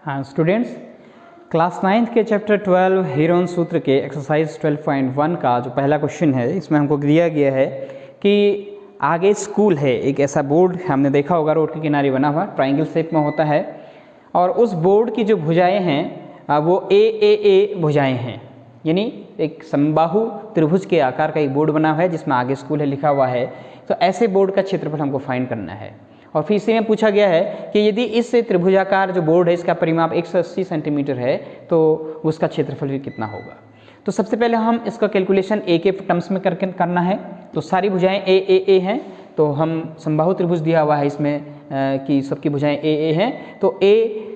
हाँ students, class 9th के chapter 12 Heron सूत्र के एक्सरसाइज 12.1 का जो पहला क्वेश्चन है, इसमें हमको दिया गया है कि आगे स्कूल है। एक ऐसा बोर्ड हमने देखा होगा, रोड के किनारे बना हुआ ट्रायंगल शेप में होता है, और उस बोर्ड की जो भुजाएं हैं वो ए भुजाएं हैं, यानी एक समबाहु त्रिभुज के आकार का एक बोर्ड बना हुआ है जिसमें आगे स्कूल है लिखा हुआ है। तो ऐसे बोर्ड का क्षेत्रफल हमको फाइंड करना है। और फिर इसी में पूछा गया है कि यदि इस त्रिभुजाकार जो बोर्ड है इसका परिमाप 180 सेंटीमीटर है तो उसका क्षेत्रफल भी कितना होगा। तो सबसे पहले हम इसका कैलकुलेशन ए के टर्म्स में करके करना है। तो सारी भुजाएं ए हैं, तो हम समबाहु त्रिभुज दिया हुआ है इसमें कि सबकी भुजाएं ए हैं, तो ए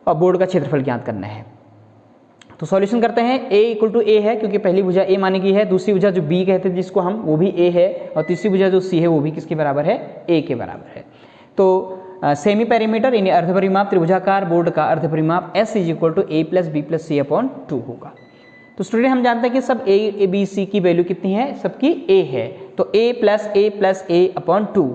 और बोर्ड का क्षेत्रफल ज्ञात करना है। तो सॉल्यूशन करते हैं। a इक्वल टू ए है क्योंकि पहली भुजा a मानी गई है, दूसरी भुजा जो b कहते हैं जिसको हम, वो भी a है, और तीसरी भुजा जो c है वो भी किसके बराबर है, a के बराबर है। तो सेमी पेरीमीटर यानी अर्धपरिमाप त्रिभुजाकार बोर्ड का अर्धपरिमाप s is equal to a plus B plus C upon 2 होगा। तो स्टूडेंट हम जानते हैं कि सब a b c की वैल्यू कितनी है, सबकी a है, तो a प्लस a अपॉन 2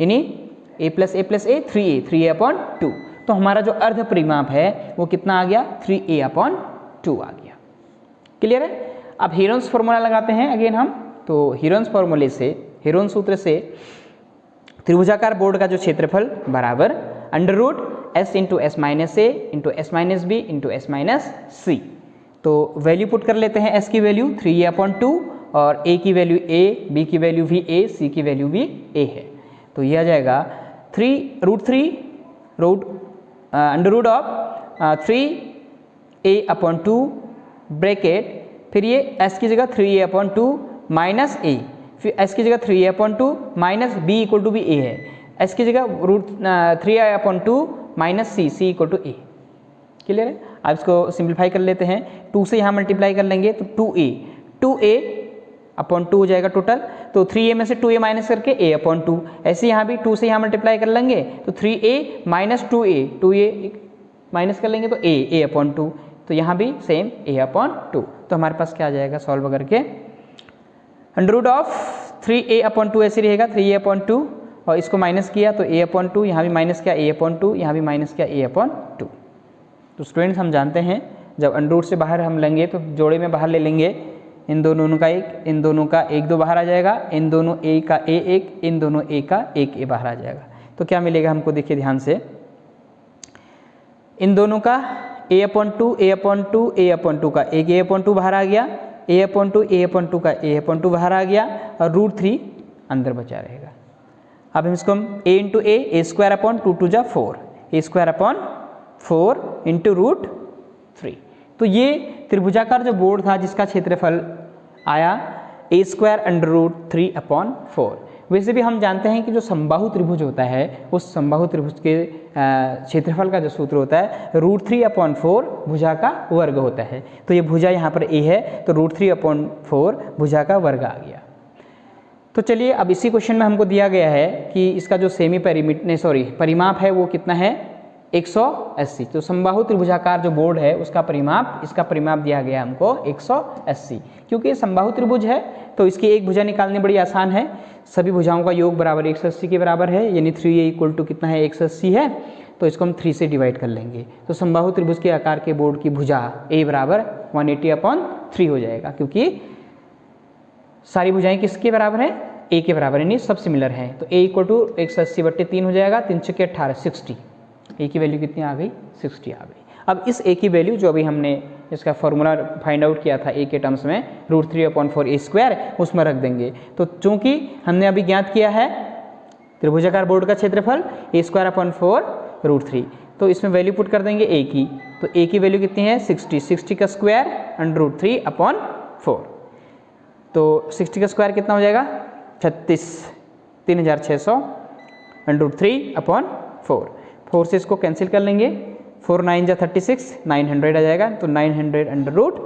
यानी a plus a 3a upon 2। तो हमारा जो अर्धपरिमाप है वो कितना आ गया, 3a अपॉन 2 आ गया। क्लियर है। अब हीरोन्स फॉर्मूला लगाते हैं अगेन हम। तो हीरोन्स फॉर्मूले से, हीरोन सूत्र से त्रिभुजाकार बोर्ड का जो क्षेत्रफल बराबर under root s into s minus a into s minus b into s minus c. तो वैल्यू पुट कर लेते हैं। एस की वैल्यू 3a अपॉन 2 और ए की वैल्यू a, बी की वैल्यू भी a, सी की वैल्यू भी a है। तो यह आ जाएगा 3 under root of 3a upon 2 bracket, फिर ये s की जगह 3a अपॉन 2 माइनस a, फिर s की जगह 3a upon 2 minus b equal to भी a है, s की जगह root 3a upon 2 minus c equal to a। Clear है। अब इसको सिंप्लीफाई कर लेते हैं। 2 से यहाँ मल्टीप्लाई कर लेंगे तो 2a अपॉन 2 हो जाएगा टोटल। तो 3a में से 2a माइनस करके a अपॉन 2, ऐसे यहाँ भी 2 से यहाँ मल्टीप्लाई कर लेंगे तो 3a माइनस 2a माइनस कर लेंगे तो a अपॉन 2, तो यहाँ भी सेम a अपॉन 2। तो हमारे पास क्या आ जाएगा सॉल्व करके, under root of 3a upon 2 ऐसे रहेगा 3a अपॉन 2, और इसको माइनस किया तो a अपॉन 2, यहाँ भी माइनस किया a अपॉन 2, यहाँ भी माइनस किया a अपॉन 2। तो स्टूडेंट्स हम जानते हैं जब अंडर रूट से बाहर हम लेंगे तो जोड़े में बाहर ले लेंगे, इन दोनों का एक, इन दोनों का 1 2 बाहर आ जाएगा, इन दोनों a का a1, इन दोनों a का 1a बाहर आ जाएगा। तो क्या मिलेगा हमको, देखिए ध्यान से, इन दोनों का a अपॉन 2 का एक a अपॉन 2 बाहर आ गया, a अपॉन 2 का a अपॉन 2 बाहर आ गया, और रूट 3 अंदर बचा रहेगा। अब हम इसको a into a square upon 2 2 जा 4, a square upon 4 into root 3। तो ये त्रिभुजाकार जो बोर्ड था जिसका क्षेत्रफल आया a square under root 3 upon 4। वैसे भी हम जानते हैं कि जो समबाहु त्रिभुज होता है उस समबाहु त्रिभुज के क्षेत्रफल का जो सूत्र होता है रूट 3 अपॉन 4 भुजा का वर्ग होता है। तो ये भुजा यहाँ पर a है, तो रूट 3 अपॉन 4 भुजा का वर्ग आ गया। तो चलिए अब इसी क्वेश्चन में हमको दिया गया है कि इसका जो परिमाप है वो कितना है, 180। तो समबाहु त्रिभुजाकार जो बोर्ड है उसका परिमाप, इसका परिमाप दिया गया हमको 180। क्योंकि समबाहु त्रिभुज है तो इसकी एक भुजा निकालनी बड़ी आसान है। सभी भुजाओं का योग बराबर 180 के बराबर है, यानी 3a इक्वल टू कितना है, 180 है। तो इसको हम 3 से डिवाइड कर लेंगे। तो समबाहु त्रिभुज के आकार के बोर्ड की भुजा a बराबर 180 अपॉन 3 हो जाएगा, क्योंकि सारी भुजाएं किसके बराबर हैं, a के बराबर, यानी सब सिमिलर हैं। तो a इक्वल टू 180/3 हो जाएगा, 3 × 18 60। a की वैल्यू कितनी आ गई, 60 आ गई। अब इस a की वैल्यू जो अभी हमने इसका फॉर्मूला फाइंड आउट किया था a के टर्म्स में, रूट 3 अपॉन 4 a स्क्वायर, उसमें रख देंगे। तो चूंकि हमने अभी ज्ञात किया है त्रिभुजाकार बोर्ड का क्षेत्रफल a स्क्वायर अपॉन 4 रूट 3, तो इसमें वैल्यू पुट कर देंगे a की। तो a की वैल्यू कितनी है, 60 का स्क्वायर अंडर रूट 3 अपॉन 4। तो 60 का स्क्वायर कितना हो जाएगा, 36,600 अंडर रूट 3 अपॉन 4 से इसको कैंसिल कर लेंगे, 4 9 जा 36, 900 आ जाएगा। तो 900 अंडर रूट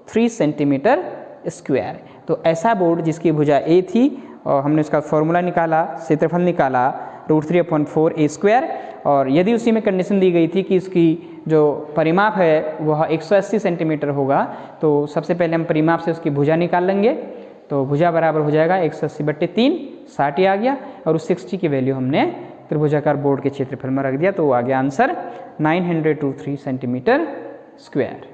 3 सेंटीमीटर स्क्वायर। तो ऐसा बोर्ड जिसकी भुजा a थी और हमने उसका फॉर्मूला निकाला, क्षेत्रफल निकाला रूट 3 अपॉन 4 a स्क्वायर, और यदि उसी में कंडीशन दी गई थी कि इसकी जो परिमाप है वह 180 सेंटीमीटर होगा, तो सबसे पहले हम परिमाप से उसकी भुजा निकाल लेंगे। तो भुजा बराबर हो जाएगा 180/3, 60 आ गया, और उस 60 की वैल्यू हमने त्रिभुजाकार बोर्ड के क्षेत्रफल में रख दिया तो आ गया आंसर 903 सेंटीमीटर स्क्वायर।